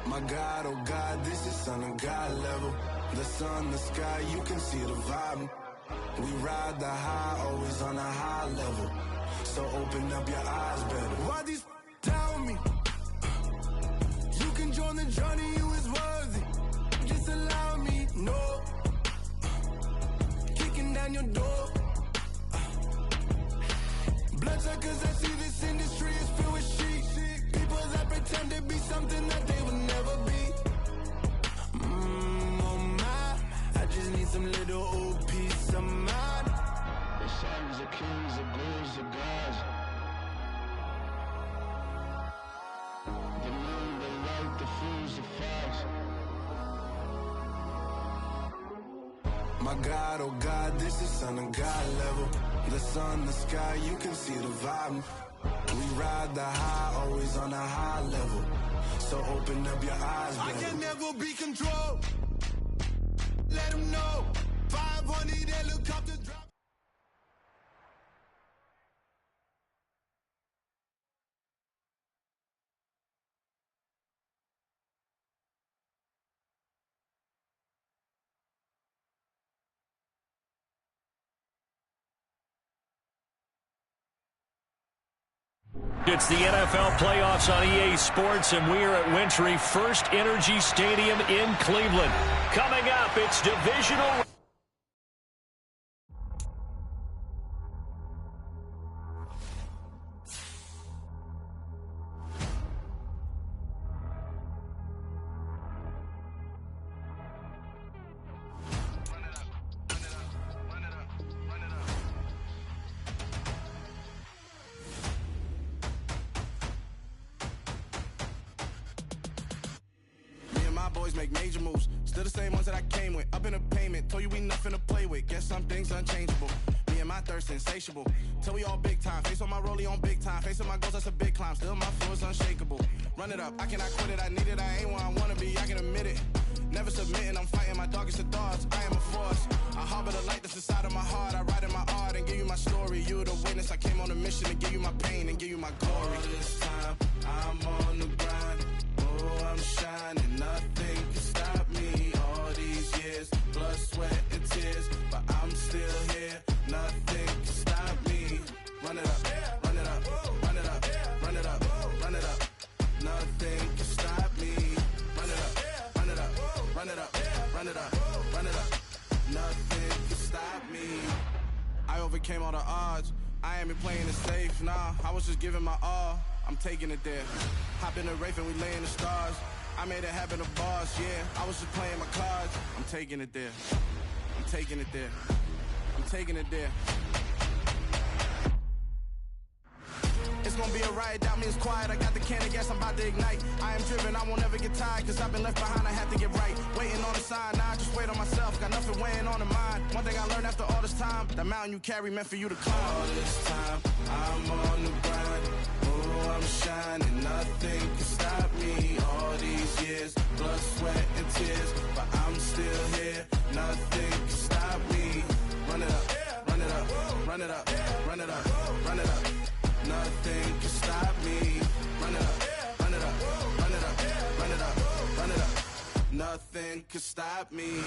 My God, oh God, this is Son of God level. The sun, the sky, you can see the vibe. We ride the high, always on a high level. So open up your eyes better. Why these tell me? You can join the journey, you is worthy. Just allow me, no. Kicking down your door. Bloodsuckers, I see this industry is filled with sheep. People that pretend to be something that they will never be. Oh my, I just need some little old peace of mind. The sons are kings, the ghouls are gods. The moon, the light, the fools, the fogs. My God, oh God, this is Son of God level. The sun, the sky, you can see the vibe. We ride the high, always on a high level. So open up your eyes, baby. I can never be controlled. Let them know. 500 helicopter drop. It's the NFL playoffs on EA Sports, and we are at Wintry First Energy Stadium in Cleveland. Coming up, it's Divisional. Boys make major moves, still the same ones that I came with. Up in a payment, told you we nothing to play with. Guess some things unchangeable. Me and my thirst insatiable. Till we all big time. Face on my rollie on big time. Face on my goals, that's a big climb. Still my flow is unshakable. Run it up, I cannot quit it. I need it, I ain't where I wanna be. I can admit it. Never submitting, I'm fighting my darkest of thoughts. I am a force. I harbor the light that's inside of my heart. I write in my art and give you my story. You the witness. I came on a mission to give you my pain and give you my glory. All this time, I'm on the grind. Oh, I'm shining. Nothing can stop me. All these years, blood, sweat, and tears, but I'm still here. Nothing can stop me. Run it up, run it up, run it up, run it up, run it up. Nothing can stop me. Run it up, run it up, run it up, run it up, run it up. Nothing can stop me. I overcame all the odds. I ain't been playing it safe, nah. I was just giving my all. I'm taking it there. Hop in the Wraith and we lay in the stars. I made it happen to bars, yeah. I was just playing my cards. I'm taking it there. I'm taking it there. I'm taking it there. It's gonna be a riot, doubt me it's quiet. I got the can of gas, I'm about to ignite. I am driven, I won't ever get tired, cause I've been left behind, I have to get right. Waiting on the sign, now I just wait on myself. Got nothing weighing on the mind. One thing I learned after all this time, the mountain you carry meant for you to climb. All this time, I'm on the grind. Oh, I'm shining, nothing can stop me. All these years, blood, sweat, and tears, but I'm still here. Nothing can stop me. Run it up, run it up, run it up, run it up, run it up. Nothing can stop me. Run it up, run it up, run it up, run it up, run it up. Nothing can stop me.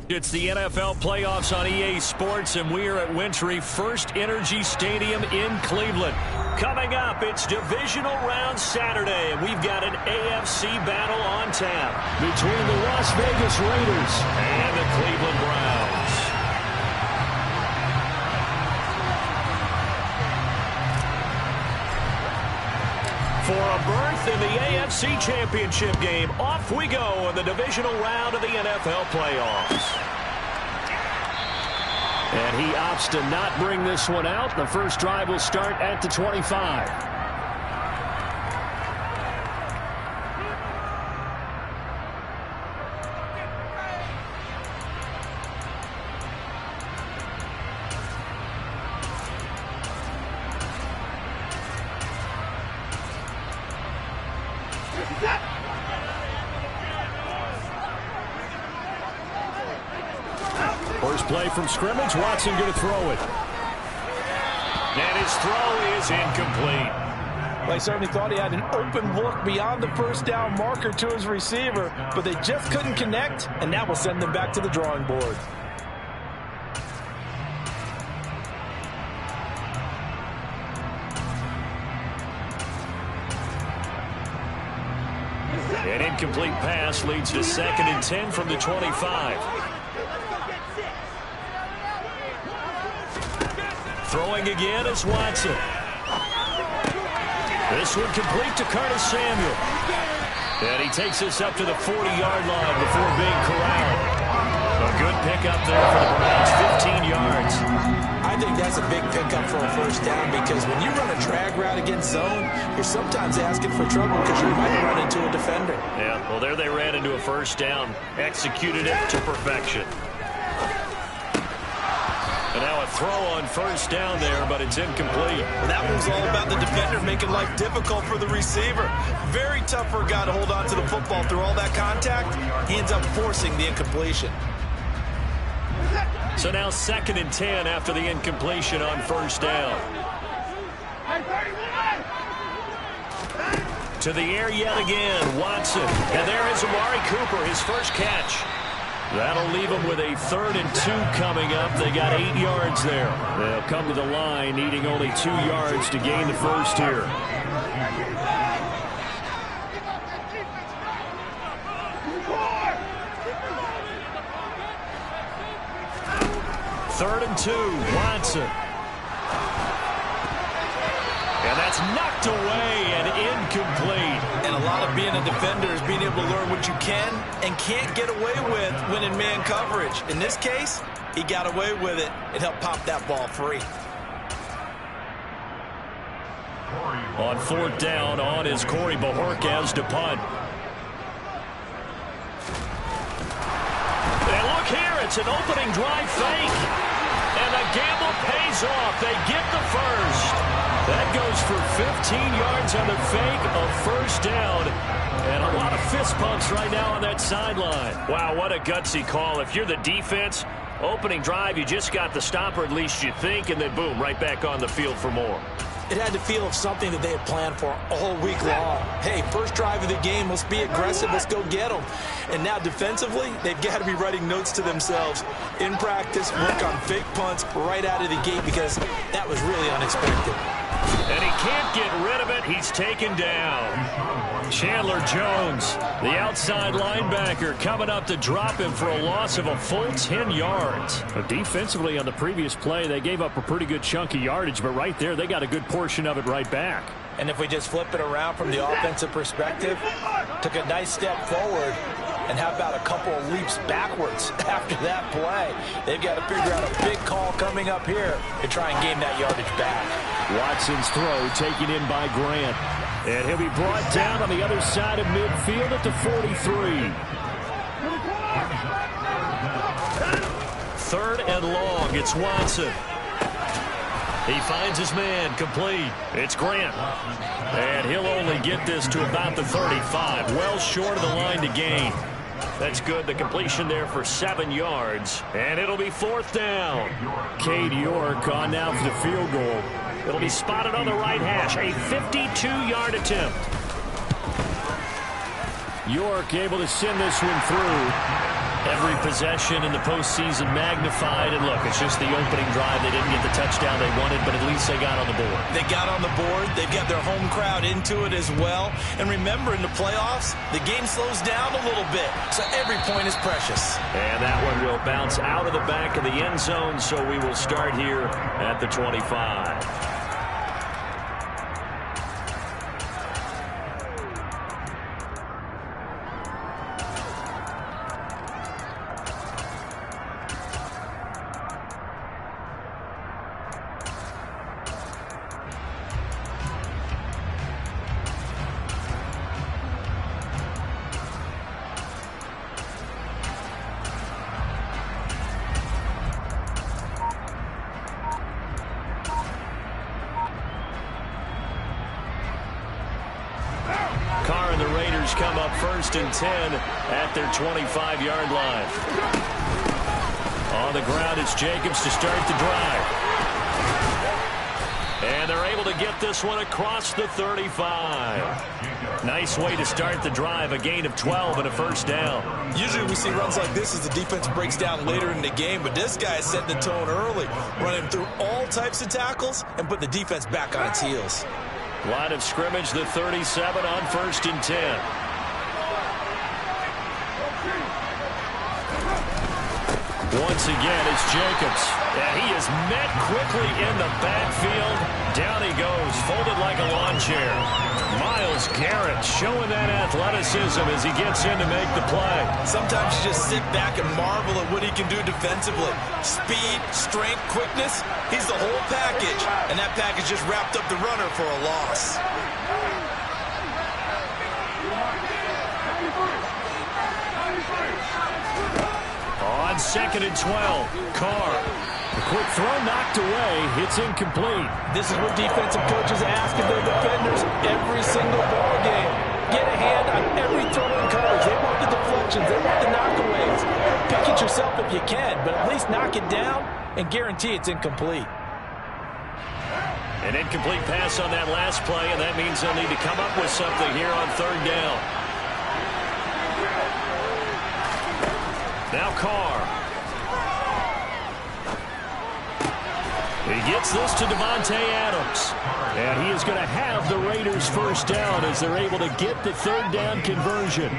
It's the NFL playoffs on EA Sports, and we are at Wintry First Energy Stadium in Cleveland. Coming up, it's Divisional Round Saturday, and we've got an AFC battle on tap between the Las Vegas Raiders and the Cleveland Browns. For a berth in the AFC Championship game, off we go in the divisional round of the NFL playoffs. And he opts to not bring this one out. The first drive will start at the 25. play from scrimmage. Watson going to throw it. And his throw is incomplete. Well, he certainly thought he had an open look beyond the first down marker to his receiver, but they just couldn't connect, and that will send them back to the drawing board. An incomplete pass leads to 2nd and 10 from the 25. Throwing again is Watson. This one complete to Curtis Samuel. And he takes us up to the 40-yard line before being corralled. A good pickup there for the Browns, 15 yards. I think that's a big pickup for a first down because when you run a drag route against zone, you're sometimes asking for trouble because you might run into a defender. Yeah, well, there they ran into a first down, executed it to perfection. And now a throw on first down there, but it's incomplete. Well, that one's all about the defender making life difficult for the receiver. Very tough for a guy to hold on to the football through all that contact. He ends up forcing the incompletion. So now 2nd and 10 after the incompletion on first down. To the air yet again, Watson. And there is Amari Cooper, his first catch. That'll leave them with a 3rd and 2 coming up. They got 8 yards there. They'll come to the line needing only 2 yards to gain the first here. Third and 2, Watson. And that's knocked away and incomplete. And a lot of being a defender is being able to learn what you can and can't get away with when in man coverage. In this case, he got away with it and helped pop that ball free. On 4th down, on is Corey Bojorquez to punt. And look here, it's an opening drive fake. And the gamble pays off. They get the first. That goes for 15 yards on the fake, a first down. And a lot of fist pumps right now on that sideline. Wow, what a gutsy call. If you're the defense, opening drive, you just got the stopper, at least you think, and then boom, right back on the field for more. It had the feel of something that they had planned for all week long. Hey, first drive of the game, let's be aggressive, let's go get them. And now defensively, they've got to be writing notes to themselves. In practice, work on fake punts right out of the gate because that was really unexpected. And he can't get rid of it. He's taken down. Chandler Jones, the outside linebacker, coming up to drop him for a loss of a full 10 yards. But defensively on the previous play, they gave up a pretty good chunk of yardage, but right there, they got a good portion of it right back. And if we just flip it around from the offensive perspective, took a nice step forward, and how about a couple of leaps backwards after that play? They've got to figure out a big call coming up here to try and gain that yardage back. Watson's throw taken in by Grant. And he'll be brought down on the other side of midfield at the 43. 3rd and long. It's Watson. He finds his man, complete. It's Grant. And he'll only get this to about the 35. Well short of the line to gain. That's good. The completion there for 7 yards. And it'll be 4th down. Cade York on now for the field goal. It'll be spotted on the right hash. A 52-yard attempt. York able to send this one through. Every possession in the postseason magnified. And look, it's just the opening drive. They didn't get the touchdown they wanted, but at least they got on the board. They got on the board. They've got their home crowd into it as well. And remember, in the playoffs, the game slows down a little bit. So every point is precious. And that one will bounce out of the back of the end zone. So we will start here at the 25. Come up 1st and 10 at their 25-yard line. On the ground, it's Jacobs to start the drive. And they're able to get this one across the 35. Nice way to start the drive, a gain of 12 and a first down. Usually we see runs like this as the defense breaks down later in the game, but this guy set the tone early, running through all types of tackles and put the defense back on its heels. Line of scrimmage, the 37 on 1st and 10. Once again, it's Jacobs. And he is met quickly in the backfield. Down he goes, folded like a lawn chair. Myles Garrett showing that athleticism as he gets in to make the play. Sometimes you just sit back and marvel at what he can do defensively. Speed, strength, quickness, he's the whole package. And that package just wrapped up the runner for a loss. On 2nd and 12, Carr. A quick throw knocked away. It's incomplete. This is what defensive coaches ask of their defenders every single ball game. Get a hand on every throw in coverage. They want the deflections. They want the knockaways. Pick it yourself if you can, but at least knock it down and guarantee it's incomplete. An incomplete pass on that last play, and that means they'll need to come up with something here on 3rd down. Now Carr. He gets this to Devontae Adams. And he is going to have the Raiders first down as they're able to get the 3rd down conversion.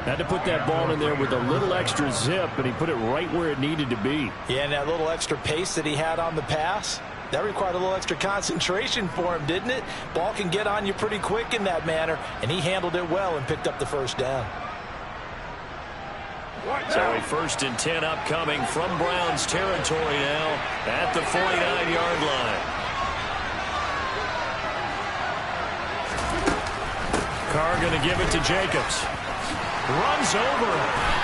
Had to put that ball in there with a little extra zip, and he put it right where it needed to be. Yeah, and that little extra pace that he had on the pass, that required a little extra concentration for him, didn't it? Ball can get on you pretty quick in that manner, and he handled it well and picked up the first down. So a 1st and 10 upcoming from Browns territory now at the 49-yard line. Carr going to give it to Jacobs. Runs over him.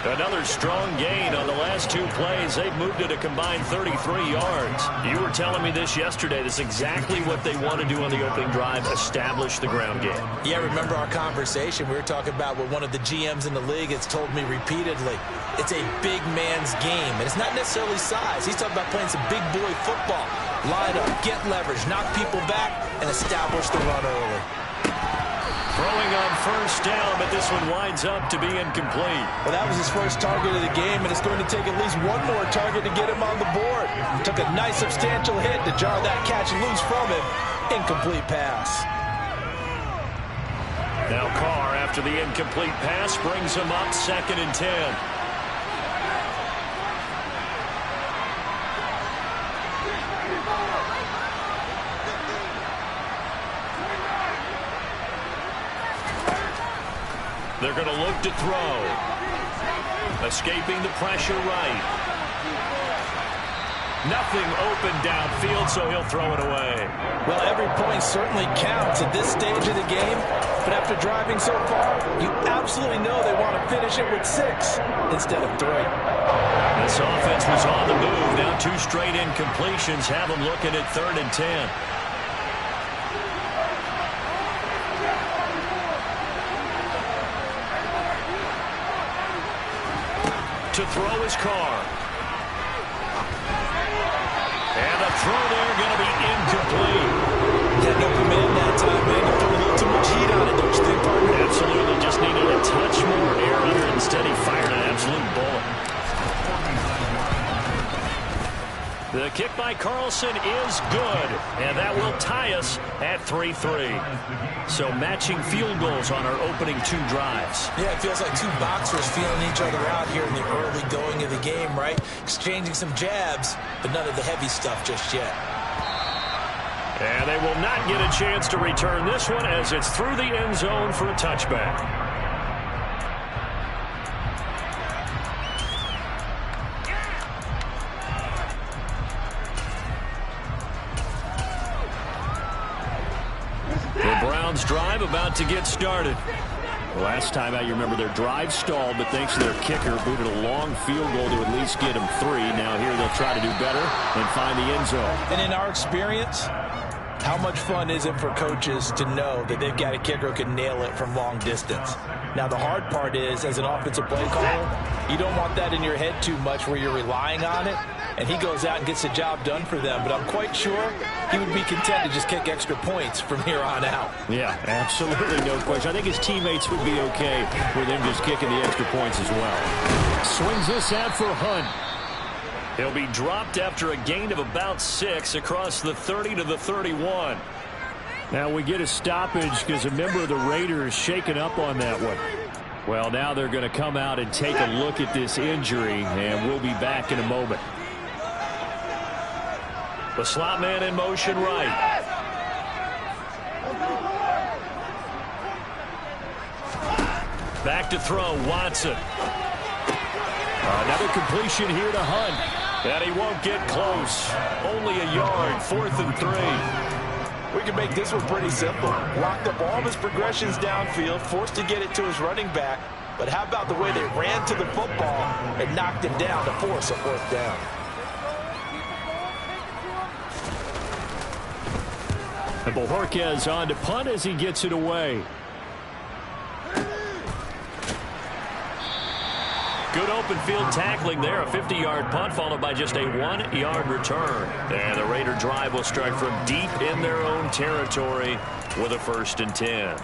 Another strong gain on the last 2 plays. They've moved it a combined 33 yards. You were telling me this yesterday. This is exactly what they want to do on the opening drive, establish the ground game. Yeah, remember our conversation. We were talking about what one of the GMs in the league has told me repeatedly. It's a big man's game, and it's not necessarily size. He's talking about playing some big boy football. Line up, get leverage, knock people back, and establish the run early. Throwing on 1st down, but this one winds up to be incomplete. Well, that was his first target of the game, and it's going to take at least one more target to get him on the board. Took a nice substantial hit to jar that catch loose from him. Incomplete pass. Now Carr, after the incomplete pass, brings him up 2nd and 10. They're going to look to throw. Escaping the pressure right. Nothing open downfield, so he'll throw it away. Well, every point certainly counts at this stage of the game. But after driving so far, you absolutely know they want to finish it with 6 instead of 3. This offense was on the move. Now 2 straight incompletions have them looking at 3rd and 10. To throw his Carr. And the throw there going to be incomplete. Had no command that time, man. You put a little too much heat on it, don't you think, partner? Absolutely. Just needed a touch more air under it. Instead, he fired an absolute bullet. The kick by Carlson is good, and that will tie us at 3-3. So matching field goals on our opening 2 drives. Yeah, it feels like 2 boxers feeling each other out here in the early going of the game, right? Exchanging some jabs, but none of the heavy stuff just yet. And they will not get a chance to return this one as it's through the end zone for a touchback. Drive about to get started. Last time out, you remember their drive stalled, but thanks to their kicker, booted a long field goal to at least get them 3. Now here they'll try to do better and find the end zone. And in our experience, How much fun is it for coaches to know that they've got a kicker who can nail it from long distance? Now, the hard part is, as an offensive play caller, you don't want that in your head too much where you're relying on it, and he goes out and gets the job done for them. But I'm quite sure he would be content to just kick extra points from here on out. Yeah, absolutely no question. I think his teammates would be okay with him just kicking the extra points as well. Swings this out for Hunt. He'll be dropped after a gain of about 6 across the 30 to the 31. Now we get a stoppage because a member of the Raiders shaken up on that one. Well, now they're going to come out and take a look at this injury, and we'll be back in a moment. The slot man in motion right. Back to throw, Watson. Another completion here to Hunt. And he won't get close. Only a yard, 4th and 3. We can make this one pretty simple. Locked up all of his progressions downfield, forced to get it to his running back. But how about the way they ran to the football and knocked him down to force a 4th down? And Bojorquez on to punt as he gets it away. Good open field tackling there. A 50-yard punt followed by just a 1-yard return. And the Raider drive will start from deep in their own territory with a 1st and 10.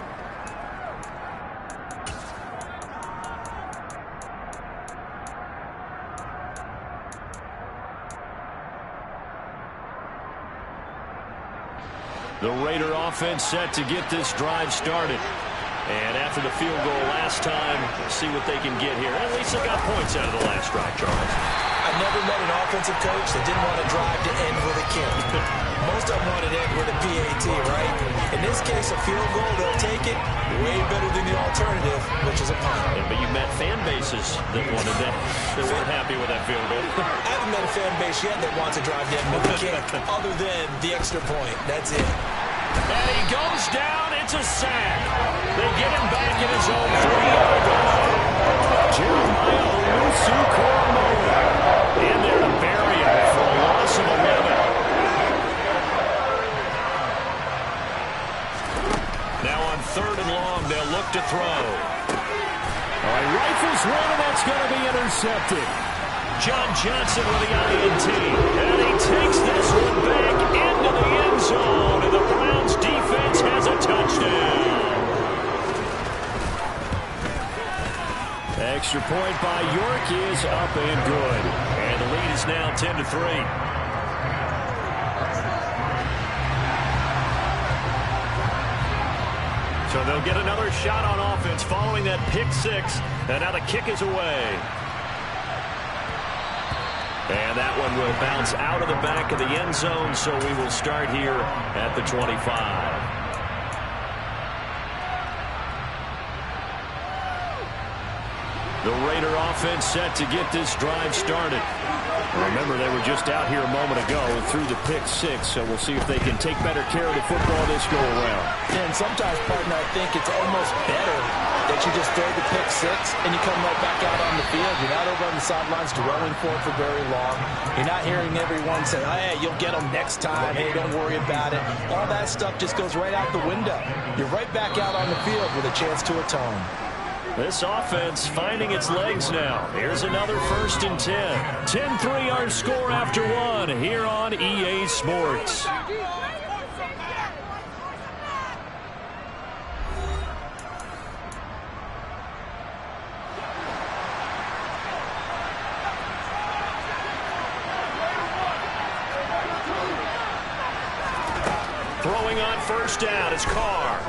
The Raider offense set to get this drive started. And after the field goal last time, we'll see what they can get here. At least they got points out of the last drive, Charles. I've never met an offensive coach that didn't want to drive to end with a kick. Most of them want to end with a PAT, right? In this case, a field goal, they'll take it way better than the alternative, which is a punt. Yeah, but you met fan bases that wanted that. They weren't happy with that field goal. I haven't met a fan base yet that wants to drive to end with a kick, other than the extra point. That's it. And he goes down. It's a sack. They get him back in his own 3-yard line. Jeremiah Owusu-Koramoah in there to bury him for a loss of 11. Now on 3rd and long, they'll look to throw. All right, rifles one, and that's going to be intercepted. John Johnson with the INT. And he takes this one back into the end zone. And the Browns defense has a touchdown. Extra point by York is up and good. And the lead is now 10-3. So they'll get another shot on offense following that pick 6. And now the kick is away. And that one will bounce out of the back of the end zone, so we will start here at the 25. The Raider offense set to get this drive started. Remember, they were just out here a moment ago through the pick 6, so we'll see if they can take better care of the football this go around. And sometimes, partner, I think it's almost better that you just throw the pick 6 and you come right back out on the field. You're not over on the sidelines dwelling for it for very long. You're not hearing everyone say, oh, hey, you'll get them next time. Hey, don't worry about it. All that stuff just goes right out the window. You're right back out on the field with a chance to atone. This offense finding its legs now. Here's another 1st and 10. 10-3 our score after 1 here on EA Sports. Throwing on 1st down is Carr.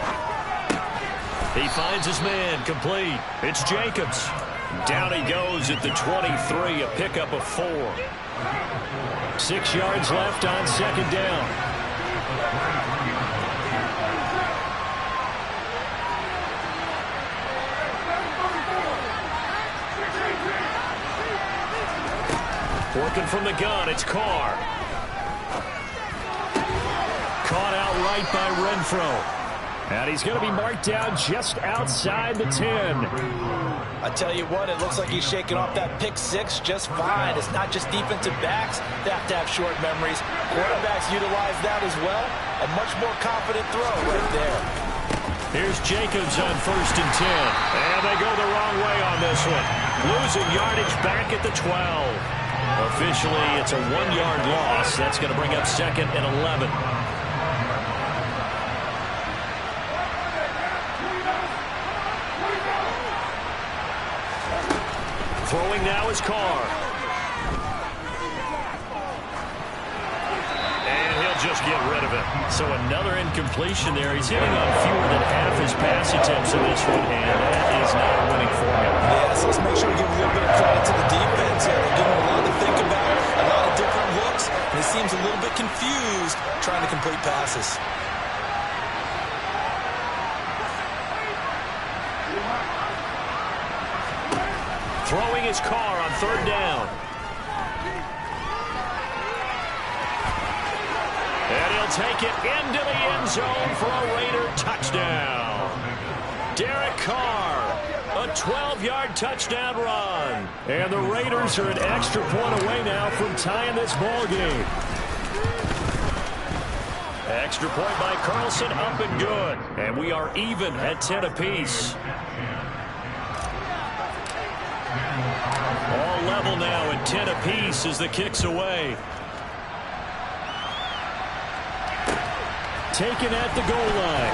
He finds his man, complete. It's Jacobs. Down he goes at the 23, a pickup of 4. 6 yards left on 2nd down. Working from the gun, it's Carr. Caught out right by Renfro. And he's going to be marked down just outside the 10. I tell you what, it looks like he's shaking off that pick 6 just fine. It's not just defensive backs that have to have short memories. Quarterbacks utilize that as well. A much more confident throw right there. Here's Jacobs on 1st and 10. And they go the wrong way on this one. Losing yardage back at the 12. Officially, it's a 1-yard loss. That's going to bring up 2nd and 11. Throwing now is Carr. And he'll just get rid of it. So another incompletion there. He's hitting on fewer than half his pass attempts in this one, and that is not a winning formula. Yes, let's make sure we give a little bit of credit to the defense here. They're giving him a lot to think about, a lot of different looks, and he seems a little bit confused trying to complete passes. Throwing his Carr on 3rd down. And he'll take it into the end zone for a Raider touchdown. Derek Carr, a 12-yard touchdown run. And the Raiders are an extra point away now from tying this ball game. Extra point by Carlson, up and good. And we are even at 10 apiece. All level now at 10 apiece as the kick's away. Taken at the goal line.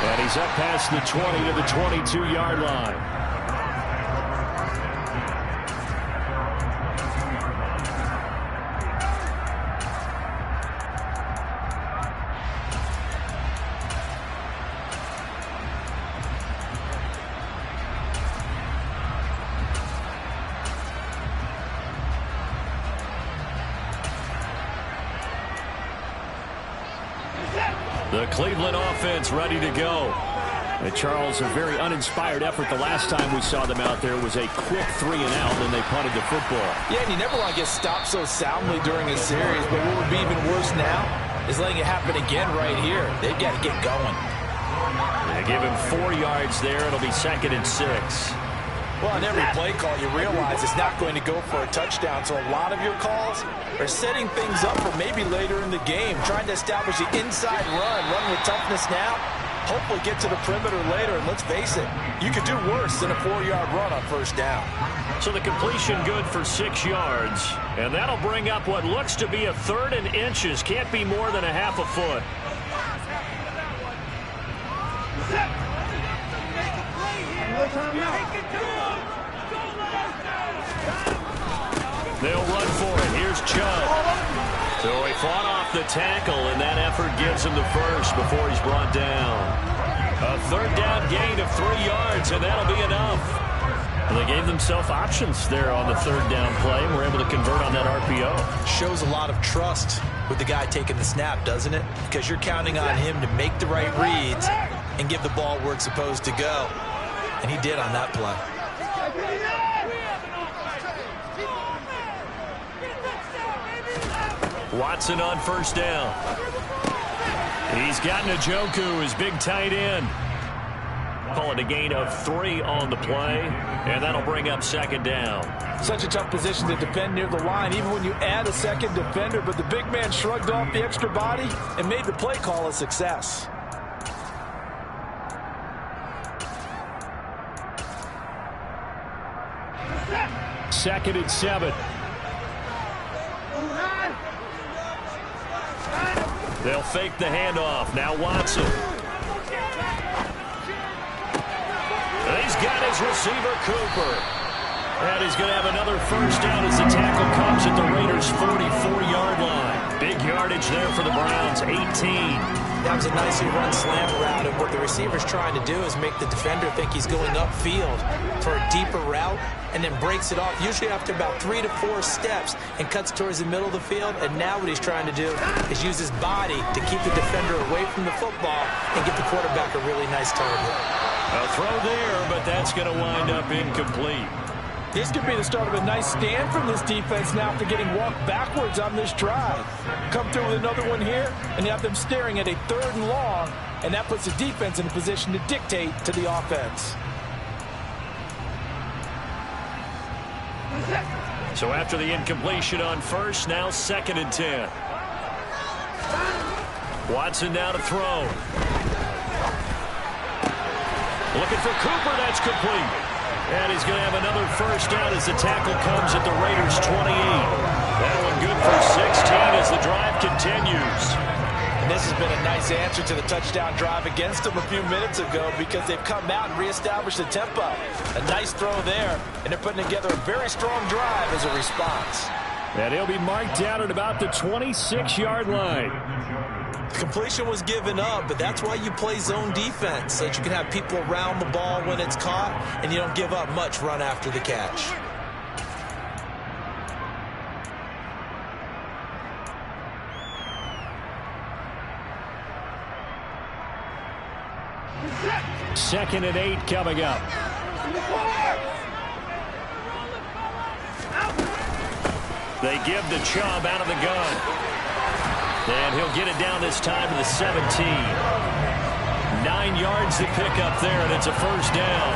And he's up past the 20 to the 22-yard line. The Cleveland offense ready to go. And Charles, a very uninspired effort the last time we saw them out there was a quick 3 and out, and they punted the football. Yeah, and you never want to get stopped so soundly during a series, but what would be even worse now is letting it happen again right here. They've got to get going. They give him 4 yards there. It'll be 2nd and 6. Well, on every play call, you realize it's not going to go for a touchdown, so a lot of your calls are setting things up for maybe later in the game, trying to establish the inside run with toughness now, hopefully get to the perimeter later, and let's face it, you could do worse than a 4-yard run on 1st down. So the completion good for 6 yards, and that'll bring up what looks to be a 3rd and inches. Can't be more than a half a foot. They'll run for it. Here's Chubb. So he fought off the tackle, and that effort gives him the first before he's brought down. A 3rd down gain of 3 yards, and that'll be enough. And they gave themselves options there on the 3rd down play, and were able to convert on that RPO. Shows a lot of trust with the guy taking the snap, doesn't it? Because you're counting on him to make the right reads and give the ball where it's supposed to go. And he did on that play. Watson on 1st down. He's got Njoku, his big tight end. Call it a gain of 3 on the play, and that'll bring up 2nd down. Such a tough position to defend near the line, even when you add a 2nd defender, but the big man shrugged off the extra body and made the play call a success. Second and 7. They'll fake the handoff. Now Watson. And he's got his receiver, Cooper. And he's going to have another 1st down as the tackle comes at the Raiders' 44-yard line. Big yardage there for the Browns, 18. That was a nicely run slant route, and what the receiver's trying to do is make the defender think he's going upfield for a deeper route, and then breaks it off, usually after about 3 to 4 steps, and cuts towards the middle of the field. And now what he's trying to do is use his body to keep the defender away from the football and give the quarterback a really nice target. A throw there, but that's going to wind up incomplete. This could be the start of a nice stand from this defense now after getting walked backwards on this drive. Come through with another one here, and you have them staring at a 3rd and long, and that puts the defense in a position to dictate to the offense. So after the incompletion on 1st, now 2nd and 10. Watson now to throw. Looking for Cooper. That's complete. And he's going to have another first down as the tackle comes at the Raiders' 28. That one good for 16 as the drive continues. And this has been a nice answer to the touchdown drive against them a few minutes ago because they've come out and reestablished the tempo. A nice throw there, and they're putting together a very strong drive as a response. And he'll be marked down at about the 26-yard line. Completion was given up, but that's why you play zone defense, so that you can have people around the ball when it's caught, and you don't give up much run after the catch. Second and 8 coming up. They give the Chubb out of the gun. And he'll get it down this time to the 17. 9 yards to pick up there, and it's a first down.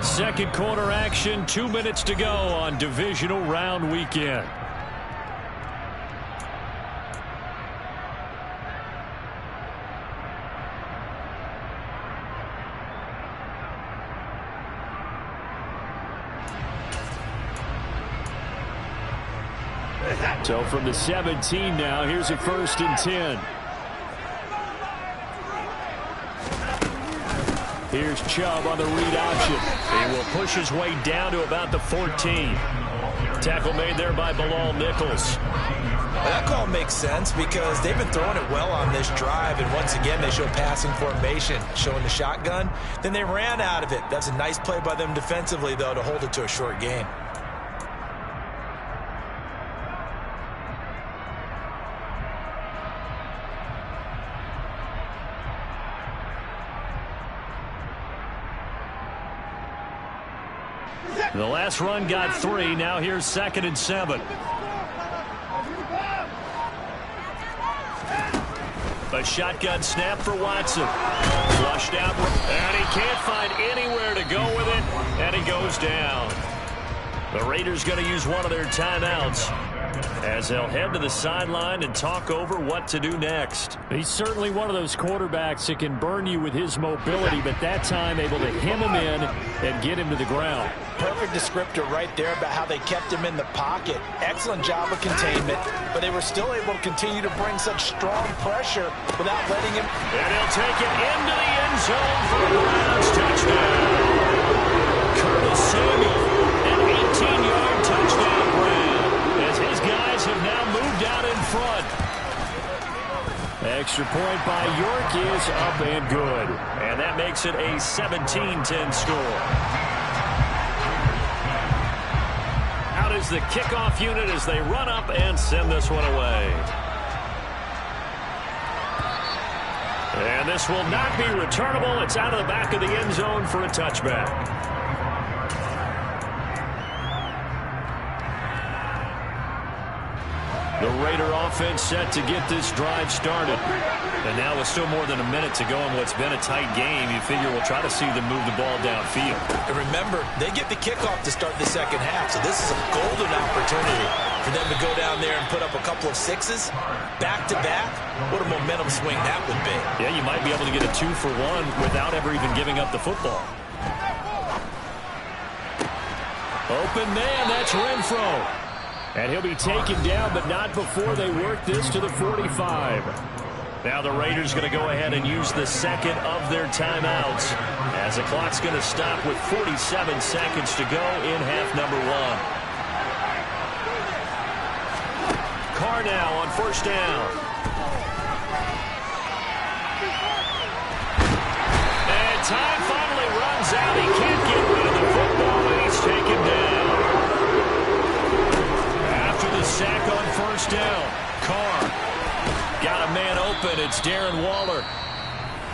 Second quarter action, 2 minutes to go on divisional round weekend. So from the 17 now, here's a 1st and 10. Here's Chubb on the read option. He will push his way down to about the 14. Tackle made there by Bilal Nichols. Well, that call makes sense because they've been throwing it well on this drive, and once again they show passing formation, showing the shotgun. Then they ran out of it. That's a nice play by them defensively, though, to hold it to a short gain. The last run got 3. Now here's 2nd and 7. A shotgun snap for Watson. Flushed out, and he can't find anywhere to go with it, and he goes down. The Raiders going to use one of their timeouts as they'll head to the sideline and talk over what to do next. He's certainly one of those quarterbacks that can burn you with his mobility, but that time able to hem him in and get him to the ground. Perfect descriptor right there about how they kept him in the pocket. Excellent job of containment, but they were still able to continue to bring such strong pressure without letting him. And he'll take it into the end zone for a Browns touchdown. Curtis Samuel, an 18-yard touchdown Brown, as his guys have now moved out in front. Extra point by York is up and good. And that makes it a 17-10 score. Out is the kickoff unit as they run up and send this one away. And this will not be returnable. It's out of the back of the end zone for a touchback. The Raider offense set to get this drive started. And now with still more than a minute to go in what's been a tight game, you figure we'll try to see them move the ball downfield. And remember, they get the kickoff to start the second half, so this is a golden opportunity for them to go down there and put up a couple of sixes back-to-back. What a momentum swing that would be. Yeah, you might be able to get a 2-for-1 without ever even giving up the football. Open man, that's Renfro. And he'll be taken down, but not before they work this to the 45. Now the Raiders going to go ahead and use the second of their timeouts as the clock's going to stop with 47 seconds to go in half number 1. Carr now on first down. And time finally runs out. He can't get rid of the football, and he's taken down. Sack on first down. Carr got a man open. It's Darren Waller.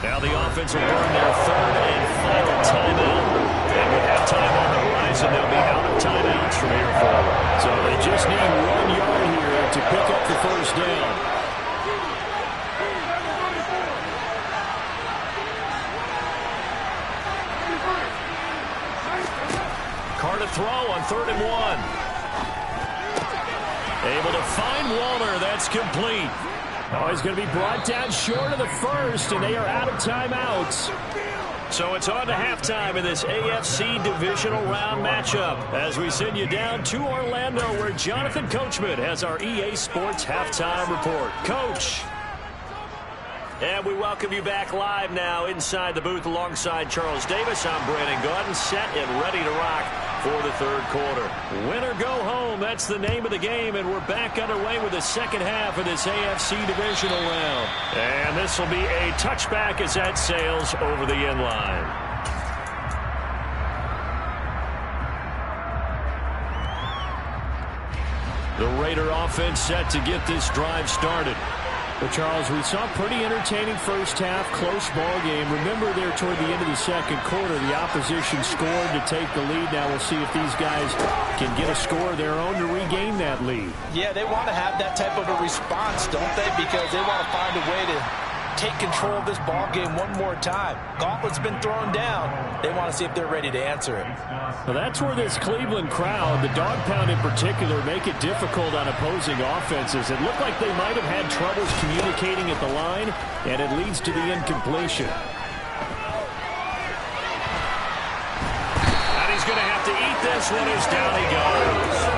Now the offense will burn their third and final timeout. And with halftime on the horizon, they'll be out of timeouts from here forward. So they just need 1 yard here to pick up the first down. Carr to throw on 3rd and 1. find Walter. That's complete. Oh, he's going to be brought down short of the first, and they are out of timeouts. So it's on to halftime in this AFC Divisional Round matchup as we send you down to Orlando where Jonathan Coachman has our EA Sports Halftime Report. Coach. And we welcome you back live now inside the booth alongside Charles Davis. I'm Brandon Gaudin, set and ready to rock for the third quarter. Win or go home, that's the name of the game, and we're back underway with the second half of this AFC Divisional Round. And this will be a touchback as that sails over the end line. The Raider offense set to get this drive started. Well, Charles, we saw a pretty entertaining first half, close ball game. Remember there toward the end of the second quarter, the opposition scored to take the lead. Now we'll see if these guys can get a score of their own to regain that lead. Yeah, they want to have that type of a response, don't they? Because they want to find a way to take control of this ball game one more time. Gauntlet's been thrown down. They want to see if they're ready to answer it. Well, that's where this Cleveland crowd, the dog pound in particular, make it difficult on opposing offenses. It looked like they might have had troubles communicating at the line, and it leads to the incompletion. And he's going to have to eat this one as down he goes.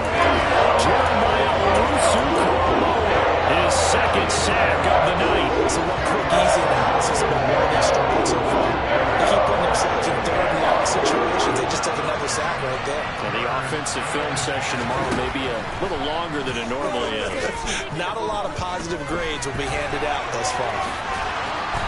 Jeremiah Owusu-Koramoah, his second sack of the night. So one quick easy analysis of where they struggled so far. They keep putting themselves in third and long situations. They just took another sack right there. And the offensive film session tomorrow may be a little longer than it normally is. Not a lot of positive grades will be handed out thus far.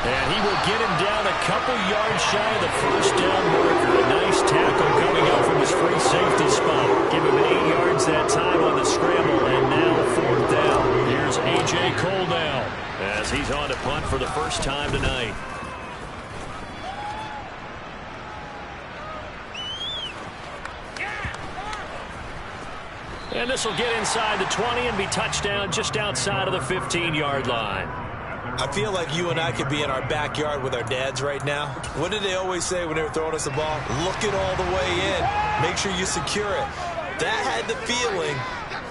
And he will get him down a couple yards shy of the first down marker. A nice tackle coming up from his free safety spot. Give him 8 yards that time on the scramble, and now fourth down. Here's A.J. Cole now as he's on to punt for the first time tonight. And this will get inside the 20 and be touchdown just outside of the 15-yard line. I feel like you and I could be in our backyard with our dads right now. What did they always say when they were throwing us the ball? Look it all the way in. Make sure you secure it. That had the feeling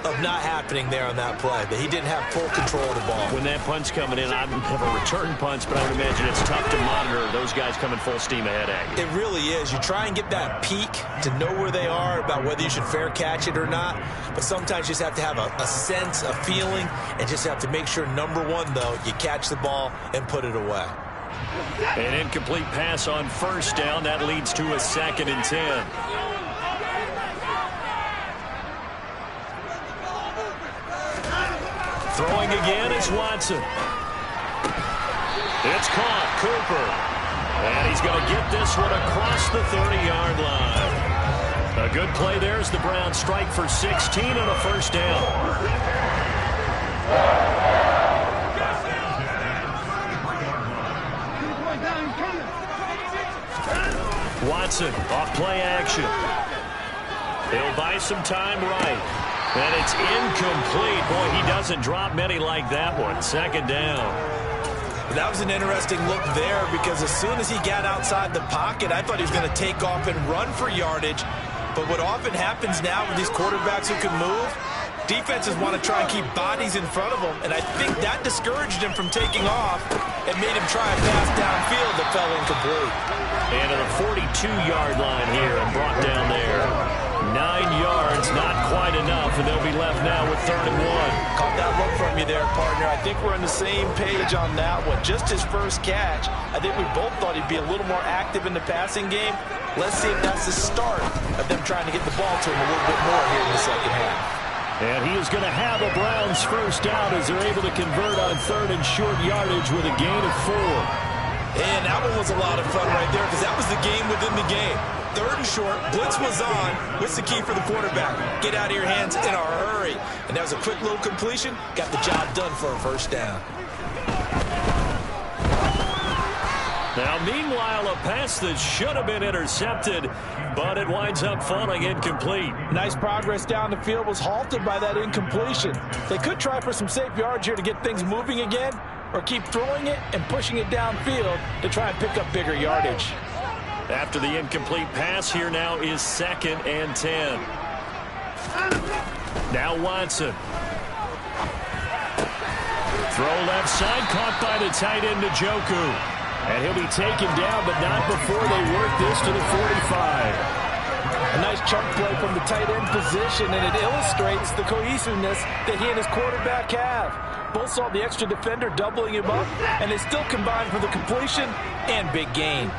of not happening there on that play, that he didn't have full control of the ball. When that punt's coming in, I don't have a return punch, but I would imagine it's tough to monitor those guys coming full steam ahead at you. It really is. You try and get that peek to know where they are, about whether you should fair catch it or not, but sometimes you just have to have a sense, a feeling, and just have to make sure, number one, though, you catch the ball and put it away. An incomplete pass on first down. That leads to a 2nd and 10. Throwing again is Watson. It's caught. Cooper. And he's going to get this one across the 30-yard line. A good play there as the Browns strike for 16 on a first down. Watson off play action. He'll buy some time right. And it's incomplete. Boy, he doesn't drop many like that one. 2nd down. That was an interesting look there because as soon as he got outside the pocket, I thought he was going to take off and run for yardage. But what often happens now with these quarterbacks who can move, defenses want to try and keep bodies in front of them. And I think that discouraged him from taking off and made him try a pass downfield that fell incomplete. And to the 42-yard line here and brought down there. 9 yards, not quite enough, and they'll be left now with 3rd and 1. Caught that look from you there, partner. I think we're on the same page on that one. Just his first catch. I think we both thought he'd be a little more active in the passing game. Let's see if that's the start of them trying to get the ball to him a little bit more here in the second half. And he is going to have a Browns first down as they're able to convert on 3rd and short yardage with a gain of 4. And that one was a lot of fun right there because that was the game within the game. 3rd and short, blitz was on. What's the key for the quarterback? Get out of your hands in a hurry. And that was a quick little completion. Got the job done for a first down. Now, meanwhile, a pass that should have been intercepted, but it winds up falling incomplete. Nice progress down the field was halted by that incompletion. They could try for some safe yards here to get things moving again, or keep throwing it and pushing it downfield to try and pick up bigger yardage. After the incomplete pass, here now is 2nd and 10. Now Watson. Throw left side, caught by the tight end, Njoku. And he'll be taken down, but not before they work this to the 45. A nice chunk play from the tight end position, and it illustrates the cohesiveness that he and his quarterback have. Both saw the extra defender doubling him up, and they still combined for the completion and big gain.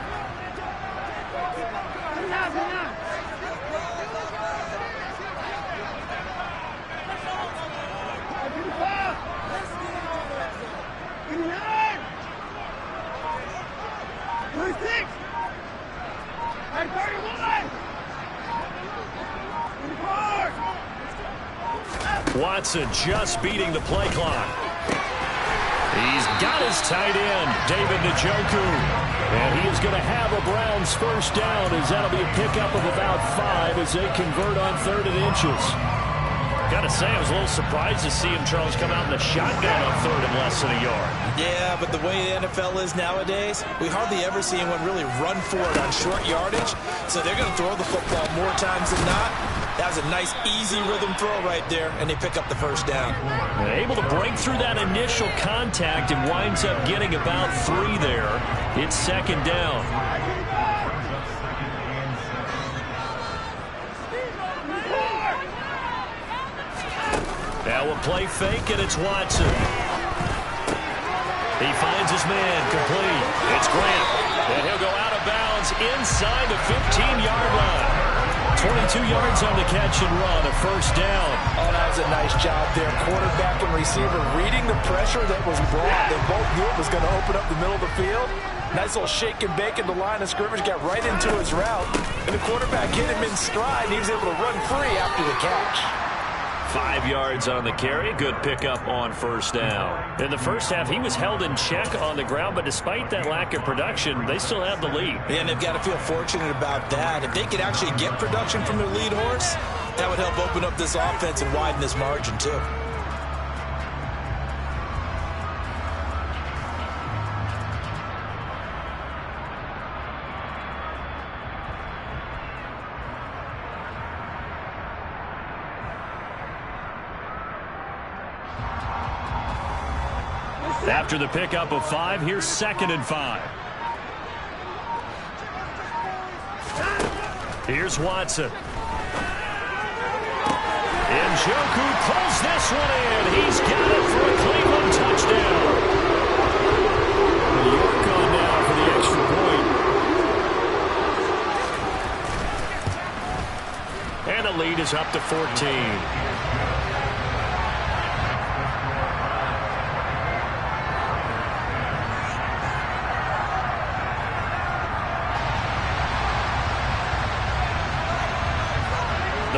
Watson just beating the play clock. He's got his tight end, David Njoku. And he is going to have a Browns first down, as that'll be a pickup of about 5 as they convert on 3rd and inches. Got to say, I was a little surprised to see him, Charles, come out in the shotgun on 3rd and less than a yard. Yeah, but the way the NFL is nowadays, we hardly ever see anyone really run for it on short yardage. So they're going to throw the football more times than not. That was a nice, easy rhythm throw right there, and they pick up the first down. Able to break through that initial contact and winds up getting about 3 there. It's 2nd down. Now a play fake, and it's Watson. He finds his man, complete. It's Grant, and he'll go out of bounds inside the 15-yard line. 22 yards on the catch and run, a first down. Oh, that was a nice job there. Quarterback and receiver reading the pressure that was brought. They both knew it was going to open up the middle of the field. Nice little shake and bake in the line of scrimmage, got right into his route. And the quarterback hit him in stride, and he was able to run free after the catch. 5 yards on the carry. Good pickup on first down. In the first half, he was held in check on the ground, but despite that lack of production, they still have the lead. And they've got to feel fortunate about that. If they could actually get production from their lead horse, that would help open up this offense and widen this margin, too. After the pickup of 5, here's 2nd and 5. Here's Watson. Njoku pulls this one in. He's got it for a Cleveland touchdown. New York on now for the extra point. And the lead is up to 14.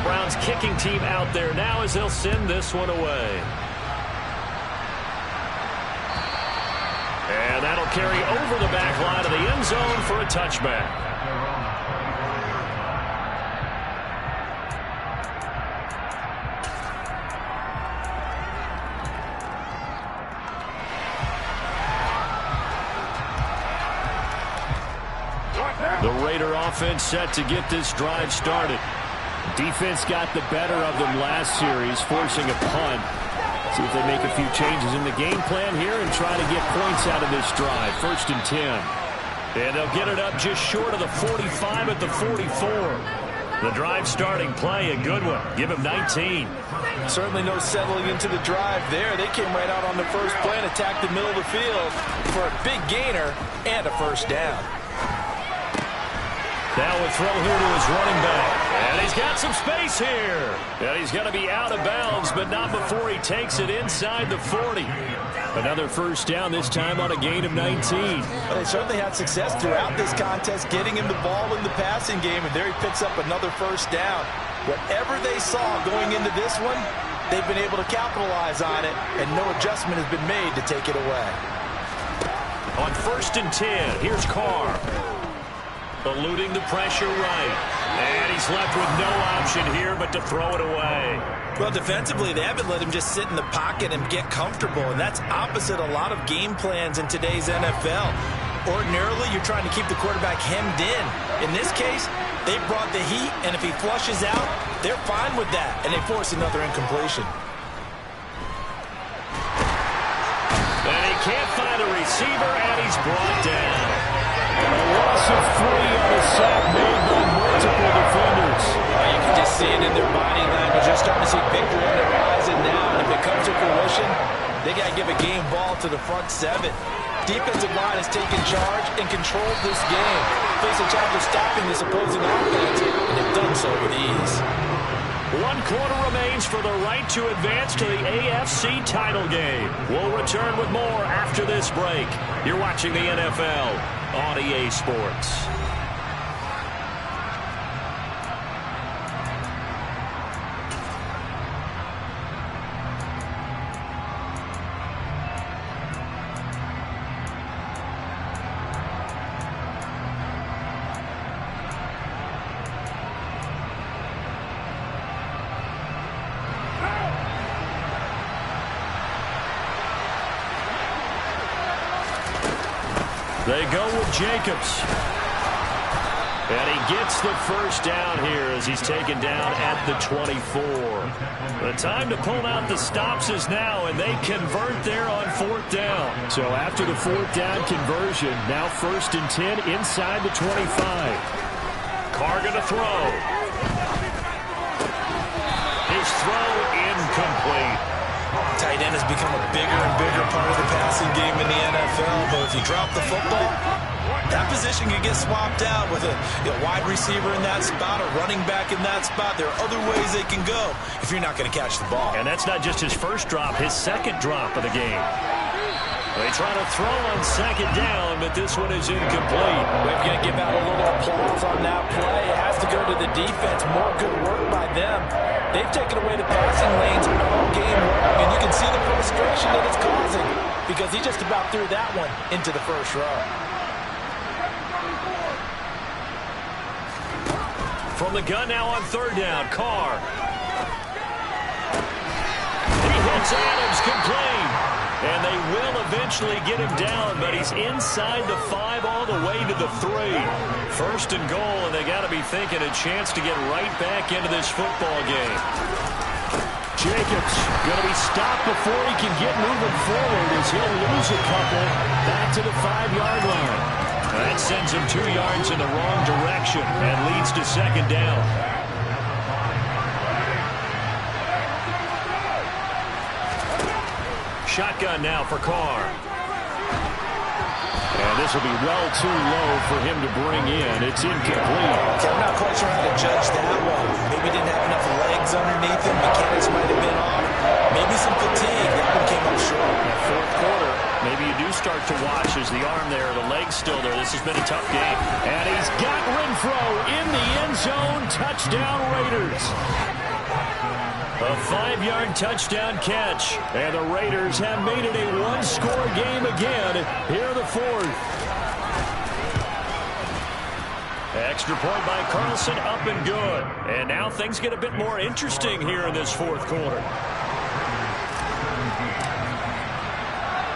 Browns kicking team out there now as they'll send this one away. And that'll carry over the back line of the end zone for a touchback. The Raider offense set to get this drive started. Defense got the better of them last series, forcing a punt. See if they make a few changes in the game plan here and try to get points out of this drive. 1st and 10. And they'll get it up just short of the 45 at the 44. The drive starting play, a good one. Give him 19. Certainly no settling into the drive there. They came right out on the first play and attacked the middle of the field for a big gainer and a first down. Now a throw here to his running back. And he's got some space here. And he's going to be out of bounds, but not before he takes it inside the 40. Another first down, this time on a gain of 19. Well, they certainly had success throughout this contest, getting him the ball in the passing game, and there he picks up another first down. Whatever they saw going into this one, they've been able to capitalize on it, and no adjustment has been made to take it away. On 1st and 10, here's Carr. Eluding the pressure right. And he's left with no option here but to throw it away. Well, defensively, they haven't let him just sit in the pocket and get comfortable, and that's opposite a lot of game plans in today's NFL. Ordinarily, you're trying to keep the quarterback hemmed in. In this case, they brought the heat, and if he flushes out, they're fine with that, and they force another incompletion. receiver, and he's brought down. A loss of 3 on a sack made by multiple defenders. You can just see it in their body language. You're starting to see victory on the horizon now. And if it comes to fruition, they got to give a game ball to the front 7. Defensive line has taken charge and controlled this game. Face a challenge of stopping this opposing offense, and they've done so with ease. 1 quarter remains for the right to advance to the AFC title game. We'll return with more after this break. You're watching the NFL on EA Sports. They go with Jacobs. And he gets the first down here as he's taken down at the 24. The time to pull out the stops is now, and they convert there on 4th down. So after the 4th down conversion, now 1st and 10 inside the 25. Carr going to throw. His throw incomplete. Tight end has become a bigger and bigger part of the passing game in the NFL. But if you drop the football, that position can get swapped out with a wide receiver in that spot, a running back in that spot. There are other ways they can go if you're not going to catch the ball. And that's not just his first drop, his second drop of the game. They try to throw on 2nd down, but this one is incomplete. We're going to give out a little applause on that play. It has to go to the defense. More good work by them. They've taken away the passing lanes all game long, and you can see the frustration that it's causing because he just about threw that one into the first row. From the gun now on 3rd down, Carr. He hits Adams complete. And they will eventually get him down, but he's inside the 5 all the way to the 3. 1st and goal, and they got to be thinking a chance to get right back into this football game. Jacobs going to be stopped before he can get moving forward as he'll lose a couple back to the 5-yard line. That sends him 2 yards in the wrong direction and leads to 2nd down. Shotgun now for Carr. And this will be well too low for him to bring in. It's incomplete. I'm not quite sure how to judge that one. Maybe didn't have enough legs underneath him. Mechanics might have been off. Maybe some fatigue. That one came up short. That 4th quarter, maybe you do start to watch as the arm there, the leg's still there. This has been a tough game. And he's got Renfro in the end zone. Touchdown Raiders. A 5-yard touchdown catch. And the Raiders have made it a 1-score game again here in the 4th. Extra point by Carlson, up and good. And now things get a bit more interesting here in this 4th quarter.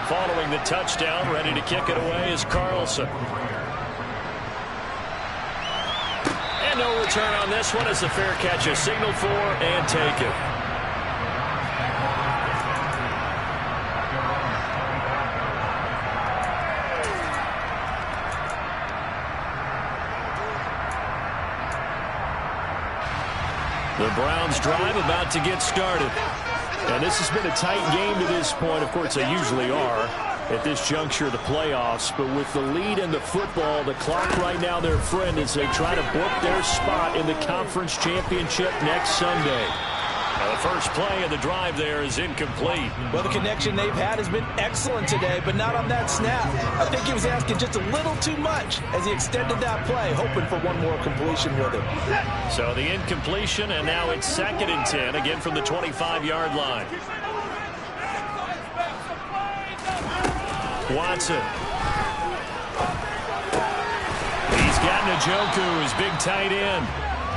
Following the touchdown, ready to kick it away is Carlson. And no return on this one as the fair catch is signaled for and taken. The Browns drive about to get started. And this has been a tight game to this point. Of course, they usually are at this juncture of the playoffs. But with the lead in the football, the clock right now their friend as they try to book their spot in the conference championship next Sunday. Now the first play of the drive there is incomplete. Well, the connection they've had has been excellent today, but not on that snap. I think he was asking just a little too much as he extended that play, hoping for one more completion with it. So the incompletion, and now it's 2nd and 10, again from the 25-yard line. Watson. He's got Njoku, his big tight end.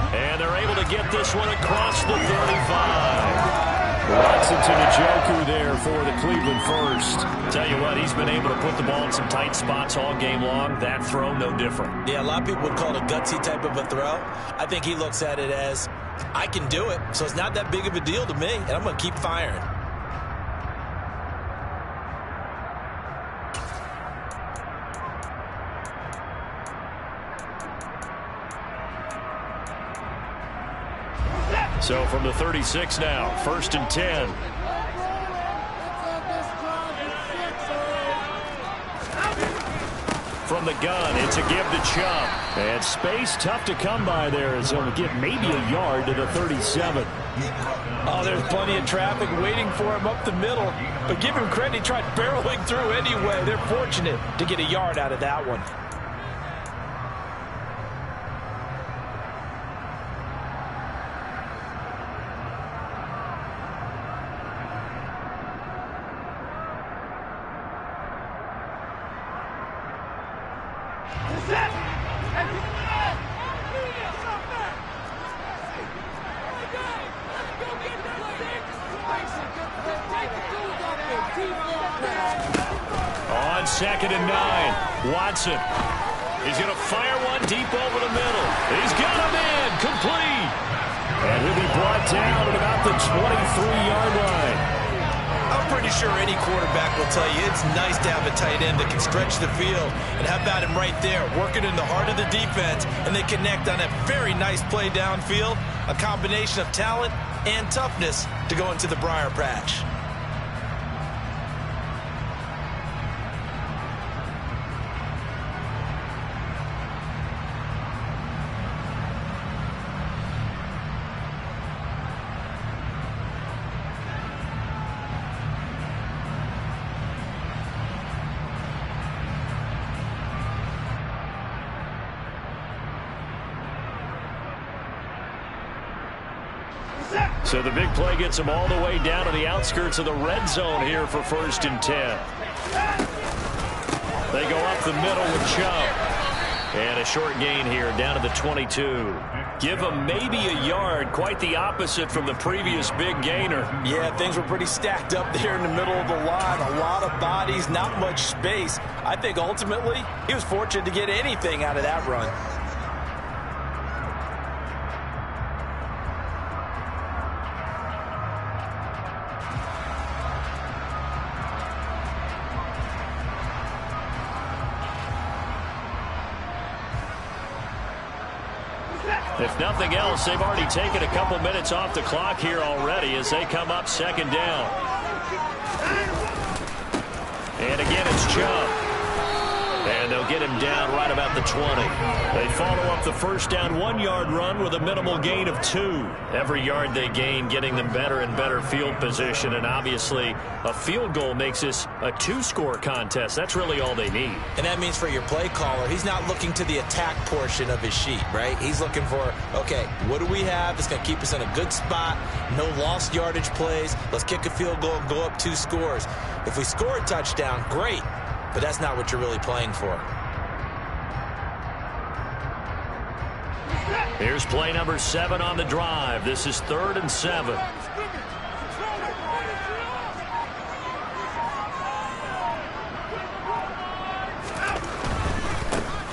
And they're able to get this one across the 35. Watson to Njoku there for the Cleveland first. Tell you what, he's been able to put the ball in some tight spots all game long. That throw, no different. Yeah, a lot of people would call it a gutsy type of a throw. I think he looks at it as, I can do it, so it's not that big of a deal to me, and I'm going to keep firing. So from the 36 now, 1st and 10. From the gun, it's a give to Chubb. And space tough to come by there as he'll get maybe a yard to the 37. Oh, there's plenty of traffic waiting for him up the middle. But give him credit, he tried barreling through anyway. They're fortunate to get a yard out of that one. On 2nd and 9, Watson. He's going to fire one deep over the middle. He's got him in, complete. And he'll be brought down at about the 23-yard line. I'm pretty sure any quarterback will tell you it's nice to have a tight end that can stretch the field. And how about him right there, working in the heart of the defense, and they connect on a very nice play downfield. A combination of talent and toughness to go into the briar patch. So the big play gets them all the way down to the outskirts of the red zone here for 1st and 10. They go up the middle with Chubb. And a short gain here down to the 22. Give them maybe a yard, quite the opposite from the previous big gainer. Yeah, things were pretty stacked up there in the middle of the line. A lot of bodies, not much space. I think ultimately he was fortunate to get anything out of that run. If nothing else, they've already taken a couple minutes off the clock here already as they come up 2nd down. And again, it's Chubb. And they'll get him down right about the 20. They follow up the 1st down 1-yard run with a minimal gain of 2. Every yard they gain getting them better and better field position. And obviously, a field goal makes this a 2-score contest. That's really all they need. And that means for your play caller, he's not looking to the attack portion of his sheet, right? He's looking for, okay, what do we have that's going to keep us in a good spot? No lost yardage plays. Let's kick a field goal and go up 2 scores. If we score a touchdown, great. But that's not what you're really playing for. Here's play number 7 on the drive. This is 3rd and 7.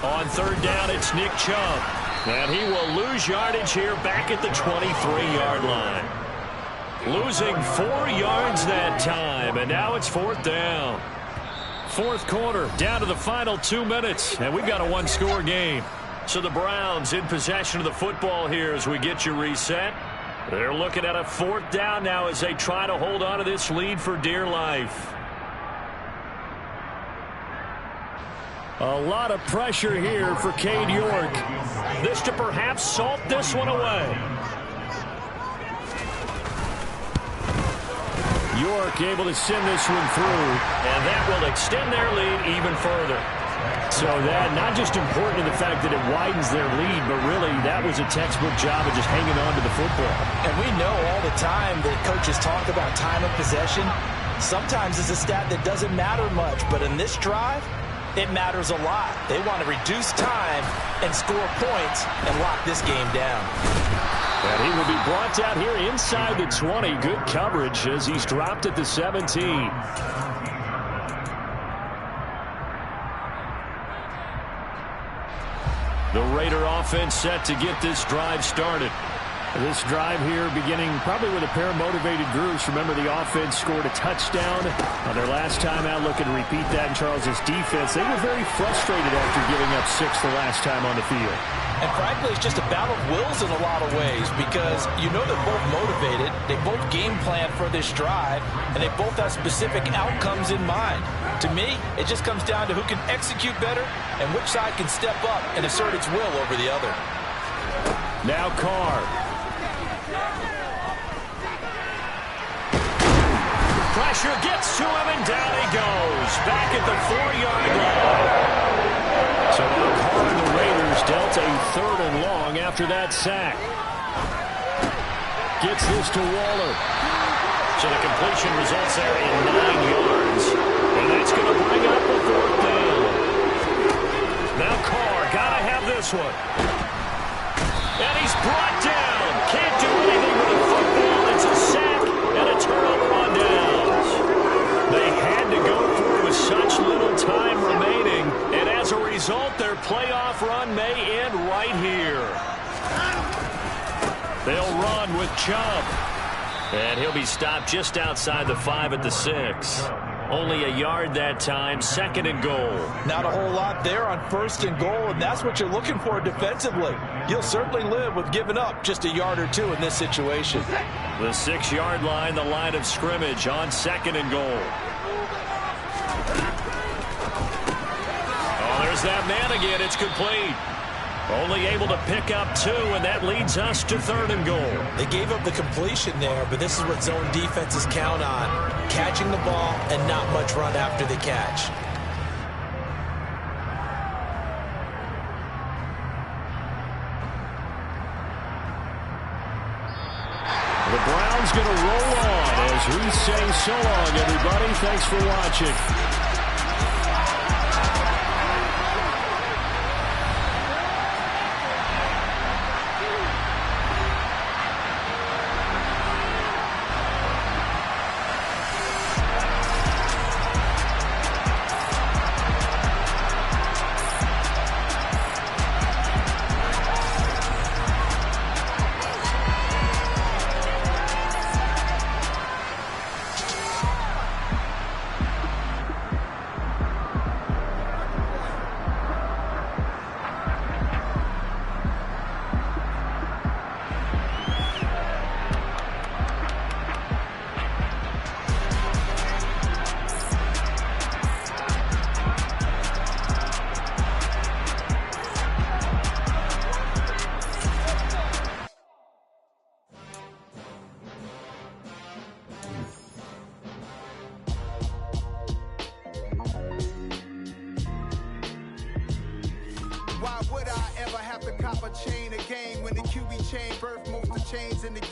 On 3rd down, it's Nick Chubb. And he will lose yardage here back at the 23-yard line. Losing 4 yards that time, and now it's 4th down. 4th quarter, down to the final 2 minutes, and we've got a 1-score game. So the Browns in possession of the football here as we get you reset. They're looking at a 4th down now as they try to hold on to this lead for dear life. A lot of pressure here for Cade York. This to perhaps salt this one away. York able to send this one through, and that will extend their lead even further. So that not just important in the fact that it widens their lead, but really that was a textbook job of just hanging on to the football. And we know all the time that coaches talk about time of possession. Sometimes it's a stat that doesn't matter much, but in this drive, it matters a lot. They want to reduce time and score points and lock this game down. And he will be brought down here inside the 20. Good coverage as he's dropped at the 17. The Raider offense set to get this drive started. This drive here beginning probably with a pair of motivated groups. Remember, the offense scored a touchdown on their last time out. Looking to repeat that in Charles's defense. They were very frustrated after giving up 6 the last time on the field. And frankly, it's just a battle of wills in a lot of ways because you know they're both motivated. They both game plan for this drive, and they both have specific outcomes in mind. To me, it just comes down to who can execute better and which side can step up and assert its will over the other. Now Carr. Pressure gets to him, and down he goes. Back at the 4-yard line. So now Carr and the Raiders dealt a 3rd and long after that sack. Gets this to Waller. So the completion results there in 9 yards. And that's going to bring up the 4th down. Now Carr, got to have this one. And he's brought down. Can't do anything with the football. It's a sack and a turnover on downs. They had to go for it with such little time remaining. And as a result, their playoff run may end right here. They'll run with Chubb. And he'll be stopped just outside the 5 at the 6. Only a yard that time, 2nd and goal. Not a whole lot there on 1st and goal, and that's what you're looking for defensively. You'll certainly live with giving up just a yard or 2 in this situation. The 6-yard line, the line of scrimmage on 2nd and goal. Oh, there's that man again. It's complete. Only able to pick up 2, and that leads us to 3rd and goal. They gave up the completion there, but this is what zone defenses count on. Catching the ball and not much run after the catch. The Browns going to roll on as we say so long, everybody. Thanks for watching. Why would I ever have to cop a chain a game when the QB chain birth most of chains in the game?